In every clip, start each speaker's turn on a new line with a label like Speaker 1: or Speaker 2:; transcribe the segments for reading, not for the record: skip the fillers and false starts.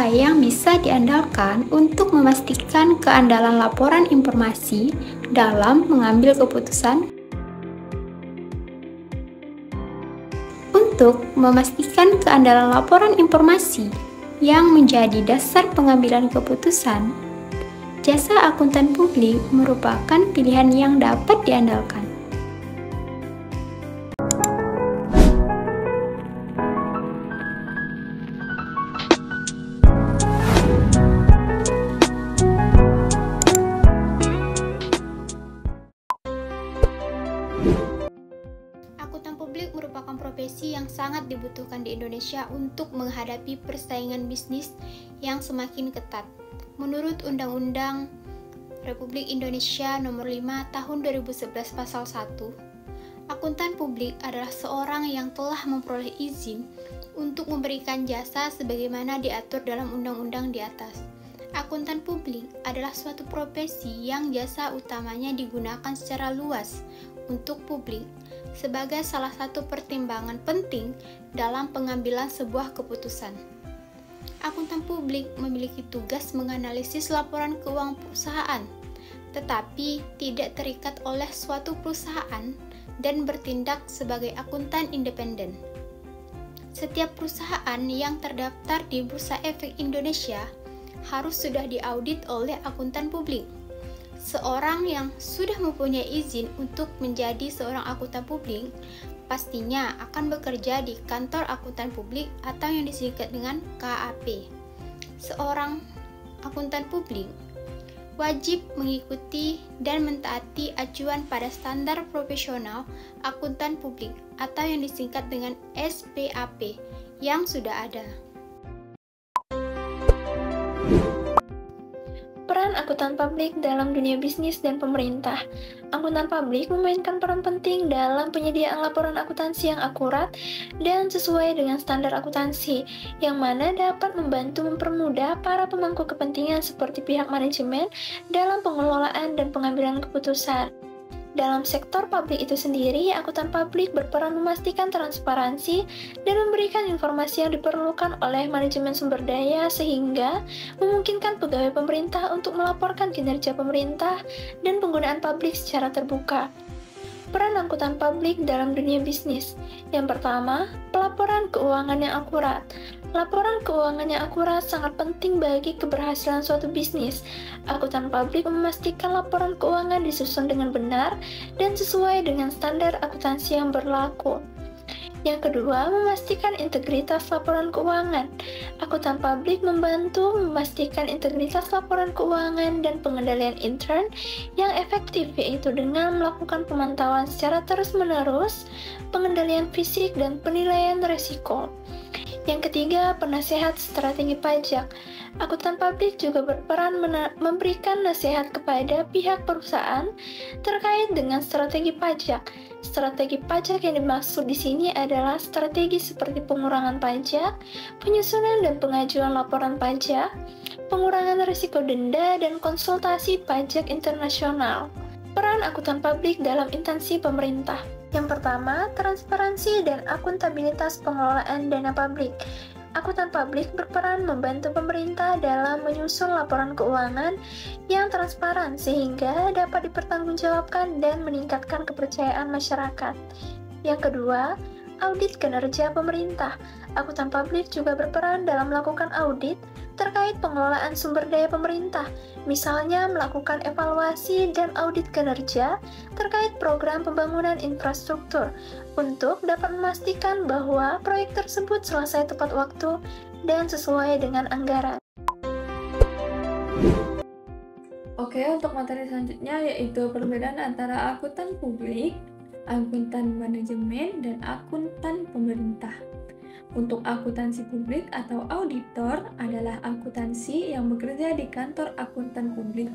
Speaker 1: yang bisa diandalkan untuk memastikan keandalan laporan informasi dalam mengambil keputusan? Untuk memastikan keandalan laporan informasi yang menjadi dasar pengambilan keputusan, jasa akuntan publik merupakan pilihan yang dapat diandalkan. Akuntan publik merupakan profesi yang sangat dibutuhkan di Indonesia untuk menghadapi persaingan bisnis yang semakin ketat. Menurut Undang-Undang Republik Indonesia Nomor 5 Tahun 2011 Pasal 1, akuntan publik adalah seorang yang telah memperoleh izin untuk memberikan jasa sebagaimana diatur dalam undang-undang di atas. Akuntan publik adalah suatu profesi yang jasa utamanya digunakan secara luas untuk publik sebagai salah satu pertimbangan penting dalam pengambilan sebuah keputusan. Akuntan publik memiliki tugas menganalisis laporan keuangan perusahaan, tetapi tidak terikat oleh suatu perusahaan dan bertindak sebagai akuntan independen. Setiap perusahaan yang terdaftar di Bursa Efek Indonesia harus sudah diaudit oleh akuntan publik. Seorang yang sudah mempunyai izin untuk menjadi seorang akuntan publik pastinya akan bekerja di kantor akuntan publik atau yang disingkat dengan KAP. Seorang akuntan publik wajib mengikuti dan mentaati acuan pada standar profesional akuntan publik atau yang disingkat dengan SPAP yang sudah ada.
Speaker 2: Peran akuntan publik dalam dunia bisnis dan pemerintah. Akuntan publik memainkan peran penting dalam penyediaan laporan akuntansi yang akurat dan sesuai dengan standar akuntansi, yang mana dapat membantu mempermudah para pemangku kepentingan seperti pihak manajemen dalam pengelolaan dan pengambilan keputusan. Dalam sektor publik itu sendiri, akuntan publik berperan memastikan transparansi dan memberikan informasi yang diperlukan oleh manajemen sumber daya sehingga memungkinkan pegawai pemerintah untuk melaporkan kinerja pemerintah dan penggunaan publik secara terbuka. Peran akuntan publik dalam dunia bisnis. Yang pertama, pelaporan keuangan yang akurat. Laporan keuangan yang akurat sangat penting bagi keberhasilan suatu bisnis. Akuntan publik memastikan laporan keuangan disusun dengan benar dan sesuai dengan standar akuntansi yang berlaku. Yang kedua, memastikan integritas laporan keuangan. Akuntan publik membantu memastikan integritas laporan keuangan dan pengendalian intern yang efektif, yaitu dengan melakukan pemantauan secara terus-menerus, pengendalian fisik, dan penilaian risiko. Yang ketiga, penasehat strategi pajak. Akuntan publik juga berperan memberikan nasihat kepada pihak perusahaan terkait dengan strategi pajak. Strategi pajak yang dimaksud di sini adalah strategi seperti pengurangan pajak, penyusunan dan pengajuan laporan pajak, pengurangan risiko denda, dan konsultasi pajak internasional. Peran akuntan publik dalam instansi pemerintah. Yang pertama, transparansi dan akuntabilitas pengelolaan dana publik. Akuntan publik berperan membantu pemerintah dalam menyusun laporan keuangan yang transparan sehingga dapat dipertanggungjawabkan dan meningkatkan kepercayaan masyarakat. Yang kedua, audit kinerja pemerintah. Akuntan publik juga berperan dalam melakukan audit terkait pengelolaan sumber daya pemerintah, misalnya melakukan evaluasi dan audit kinerja terkait program pembangunan infrastruktur untuk dapat memastikan bahwa proyek tersebut selesai tepat waktu dan sesuai dengan anggaran.
Speaker 3: Oke, untuk materi selanjutnya yaitu perbedaan antara akuntan publik, akuntan manajemen, dan akuntan pemerintah. Untuk akuntansi publik atau auditor adalah akuntansi yang bekerja di kantor akuntan publik.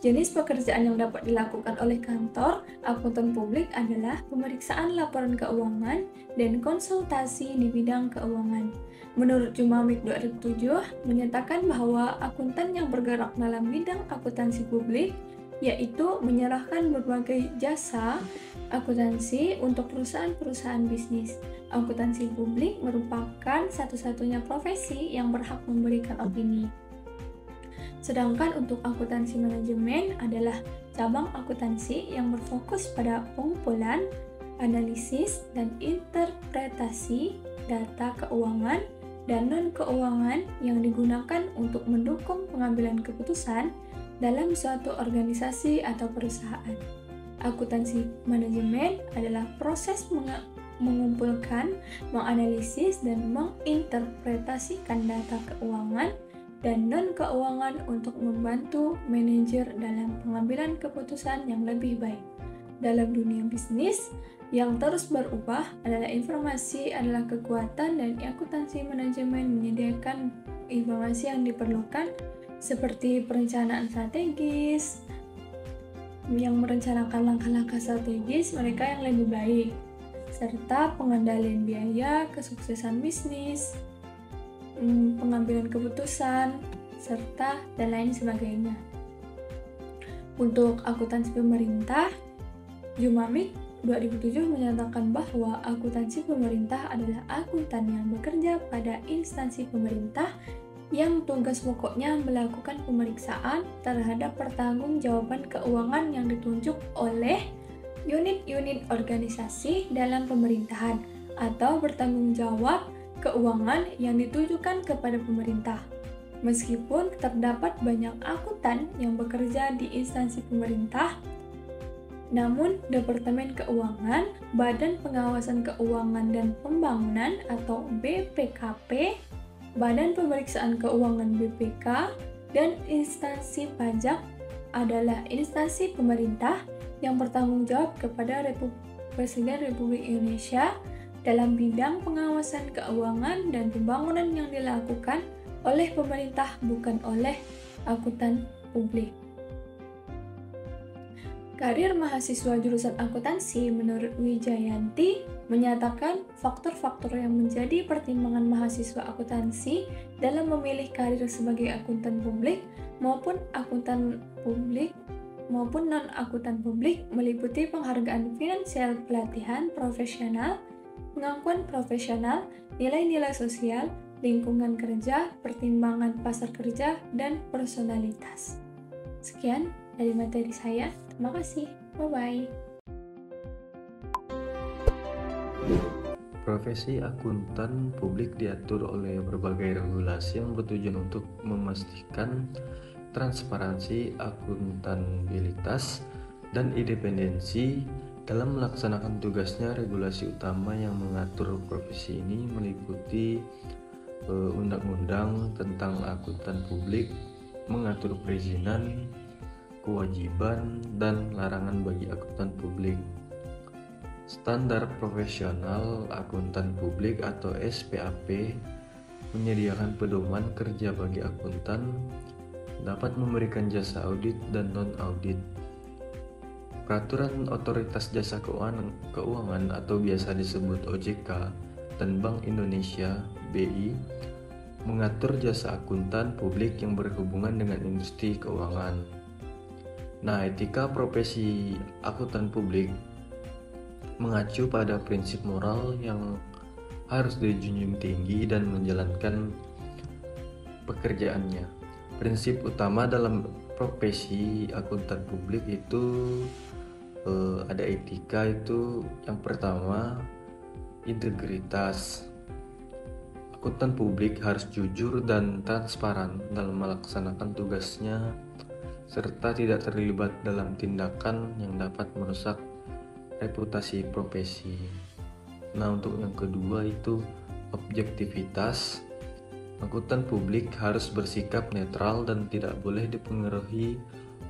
Speaker 3: Jenis pekerjaan yang dapat dilakukan oleh kantor akuntan publik adalah pemeriksaan laporan keuangan dan konsultasi di bidang keuangan. Menurut Jumamik 2007 menyatakan bahwa akuntan yang bergerak dalam bidang akuntansi publik yaitu menyerahkan berbagai jasa akuntansi untuk perusahaan-perusahaan bisnis. Akuntansi publik merupakan satu-satunya profesi yang berhak memberikan opini. Sedangkan untuk akuntansi manajemen adalah cabang akuntansi yang berfokus pada pengumpulan, analisis, dan interpretasi data keuangan dan non-keuangan yang digunakan untuk mendukung pengambilan keputusan dalam suatu organisasi atau perusahaan. Akuntansi manajemen adalah proses mengumpulkan, menganalisis, dan menginterpretasikan data keuangan dan non-keuangan untuk membantu manajer dalam pengambilan keputusan yang lebih baik. Dalam dunia bisnis yang terus berubah adalah informasi adalah kekuatan, dan akuntansi manajemen menyediakan informasi yang diperlukan seperti perencanaan strategis, yang merencanakan langkah-langkah strategis mereka yang lebih baik, serta pengendalian biaya, kesuksesan bisnis, pengambilan keputusan, serta dan lain sebagainya. Untuk akuntansi pemerintah, Jumamik 2007 menyatakan bahwa akuntansi pemerintah adalah akuntan yang bekerja pada instansi pemerintah yang tugas pokoknya melakukan pemeriksaan terhadap pertanggungjawaban keuangan yang ditunjuk oleh unit-unit organisasi dalam pemerintahan atau bertanggung jawab keuangan yang ditujukan kepada pemerintah. Meskipun terdapat banyak akuntan yang bekerja di instansi pemerintah, namun Departemen Keuangan, Badan Pengawasan Keuangan dan Pembangunan atau BPKP, Badan Pemeriksaan Keuangan BPK, dan instansi pajak adalah instansi pemerintah yang bertanggung jawab kepada Presiden Republik Indonesia dalam bidang pengawasan keuangan dan pembangunan yang dilakukan oleh pemerintah, bukan oleh akuntan publik. Karir mahasiswa jurusan akuntansi menurut Wijayanti menyatakan faktor-faktor yang menjadi pertimbangan mahasiswa akuntansi dalam memilih karir sebagai akuntan publik maupun non-akuntan publik meliputi penghargaan finansial, pelatihan profesional, pengakuan profesional, nilai-nilai sosial, lingkungan kerja, pertimbangan pasar kerja, dan personalitas. Sekian dari materi saya. Terima kasih. Bye-bye.
Speaker 4: Profesi akuntan publik diatur oleh berbagai regulasi yang bertujuan untuk memastikan transparansi, akuntabilitas, dan independensi dalam melaksanakan tugasnya. Regulasi utama yang mengatur profesi ini meliputi Undang-Undang tentang Akuntan Publik, mengatur perizinan, kewajiban, dan larangan bagi akuntan publik. Standar Profesional Akuntan Publik atau SPAP menyediakan pedoman kerja bagi akuntan, dapat memberikan jasa audit dan non-audit. Peraturan Otoritas Jasa Keuangan atau biasa disebut OJK dan Bank Indonesia (BI) mengatur jasa akuntan publik yang berhubungan dengan industri keuangan. Nah, etika profesi akuntan publik mengacu pada prinsip moral yang harus dijunjung tinggi dan menjalankan pekerjaannya. Prinsip utama dalam profesi akuntan publik itu ada etika. Itu yang pertama, integritas. Akuntan publik harus jujur dan transparan dalam melaksanakan tugasnya serta tidak terlibat dalam tindakan yang dapat merusak reputasi profesi. Nah, untuk yang kedua itu objektivitas. Akuntan publik harus bersikap netral dan tidak boleh dipengaruhi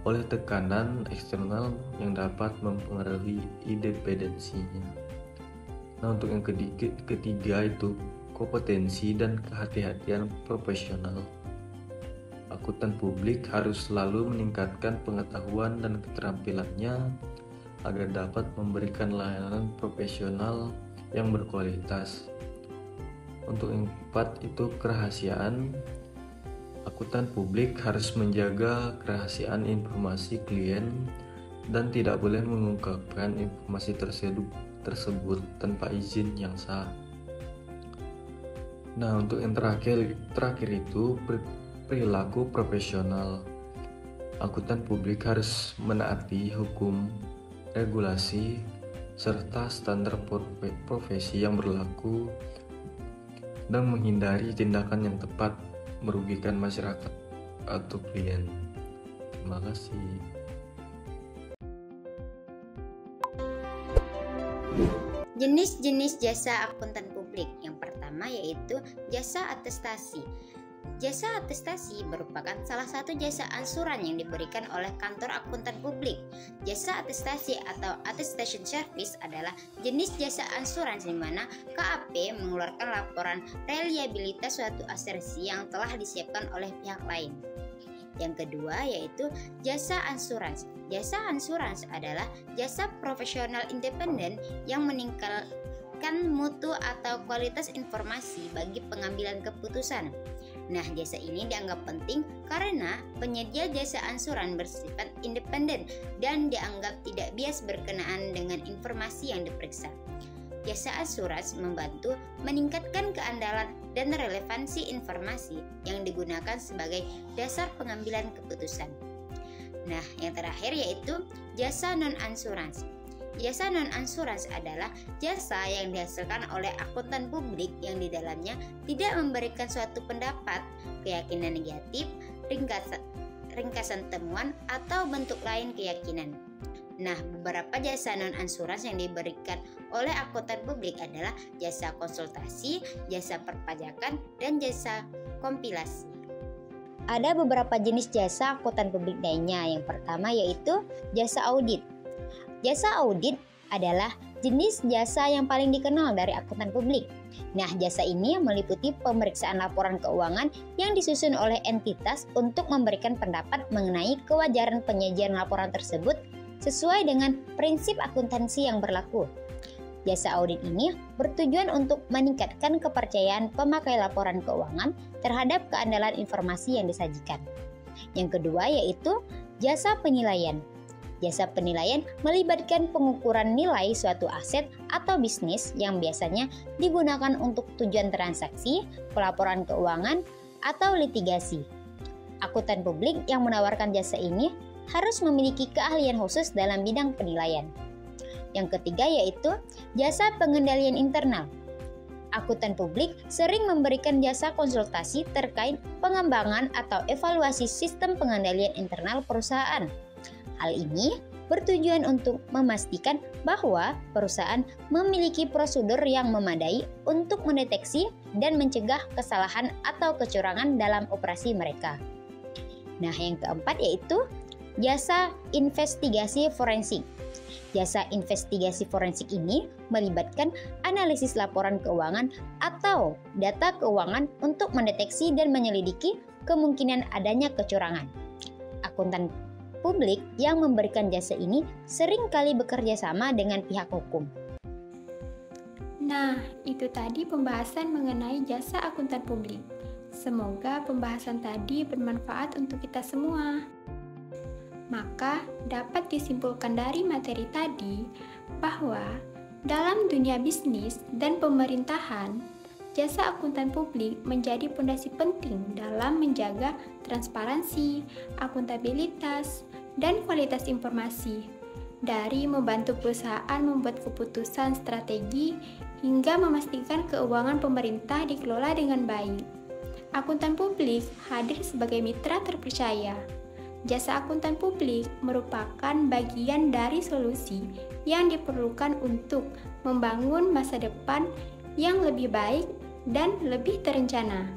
Speaker 4: oleh tekanan eksternal yang dapat mempengaruhi independensinya. Nah, untuk yang ketiga itu kompetensi dan kehati-hatian profesional. Akuntan publik harus selalu meningkatkan pengetahuan dan keterampilannya agar dapat memberikan layanan profesional yang berkualitas. Untuk yang keempat itu kerahasiaan. akuntan publik harus menjaga kerahasiaan informasi klien dan tidak boleh mengungkapkan informasi tersebut tanpa izin yang sah. Nah, untuk yang terakhir itu perilaku profesional. Akuntan publik harus menaati hukum, regulasi, serta standar profesi yang berlaku dan menghindari tindakan yang tepat merugikan masyarakat atau klien. Terima kasih.
Speaker 5: Jenis-jenis jasa akuntan publik. Yang pertama yaitu jasa atestasi. Jasa atestasi merupakan salah satu jasa ansuran yang diberikan oleh kantor akuntan publik. Jasa atestasi atau attestation service adalah jenis jasa ansuran di mana KAP mengeluarkan laporan reliabilitas suatu asuransi yang telah disiapkan oleh pihak lain. Yang kedua yaitu jasa ansurans. Jasa ansurans adalah jasa profesional independen yang meningkatkan mutu atau kualitas informasi bagi pengambilan keputusan. Nah, jasa ini dianggap penting karena penyedia jasa ansuran bersifat independen dan dianggap tidak bias berkenaan dengan informasi yang diperiksa. Jasa ansurans membantu meningkatkan keandalan dan relevansi informasi yang digunakan sebagai dasar pengambilan keputusan. Nah, yang terakhir yaitu jasa non-ansurans. Jasa non-ansurans adalah jasa yang dihasilkan oleh akuntan publik yang di dalamnya tidak memberikan suatu pendapat, keyakinan negatif, ringkasan temuan, atau bentuk lain keyakinan. Nah, beberapa jasa non-ansurans yang diberikan oleh akuntan publik adalah jasa konsultasi, jasa perpajakan, dan jasa kompilasi. Ada beberapa jenis jasa akuntan publik lainnya. Yang pertama yaitu jasa audit. Jasa audit adalah jenis jasa yang paling dikenal dari akuntan publik. Nah, jasa ini meliputi pemeriksaan laporan keuangan yang disusun oleh entitas untuk memberikan pendapat mengenai kewajaran penyajian laporan tersebut sesuai dengan prinsip akuntansi yang berlaku. Jasa audit ini bertujuan untuk meningkatkan kepercayaan pemakai laporan keuangan terhadap keandalan informasi yang disajikan. Yang kedua yaitu jasa penilaian. Jasa penilaian melibatkan pengukuran nilai suatu aset atau bisnis yang biasanya digunakan untuk tujuan transaksi, pelaporan keuangan, atau litigasi. Akuntan publik yang menawarkan jasa ini harus memiliki keahlian khusus dalam bidang penilaian. Yang ketiga yaitu jasa pengendalian internal. Akuntan publik sering memberikan jasa konsultasi terkait pengembangan atau evaluasi sistem pengendalian internal perusahaan. Hal ini bertujuan untuk memastikan bahwa perusahaan memiliki prosedur yang memadai untuk mendeteksi dan mencegah kesalahan atau kecurangan dalam operasi mereka. Nah, yang keempat yaitu jasa investigasi forensik. Jasa investigasi forensik ini melibatkan analisis laporan keuangan atau data keuangan untuk mendeteksi dan menyelidiki kemungkinan adanya kecurangan. Akuntan publik yang memberikan jasa ini sering kali bekerja sama dengan pihak hukum.
Speaker 1: Nah, itu tadi pembahasan mengenai jasa akuntan publik. Semoga pembahasan tadi bermanfaat untuk kita semua. Maka, dapat disimpulkan dari materi tadi bahwa dalam dunia bisnis dan pemerintahan, jasa akuntan publik menjadi fondasi penting dalam menjaga transparansi, akuntabilitas, dan kualitas informasi, dari membantu perusahaan membuat keputusan strategi hingga memastikan keuangan pemerintah dikelola dengan baik. Akuntan publik hadir sebagai mitra terpercaya. Jasa akuntan publik merupakan bagian dari solusi yang diperlukan untuk membangun masa depan yang lebih baik dan lebih terencana.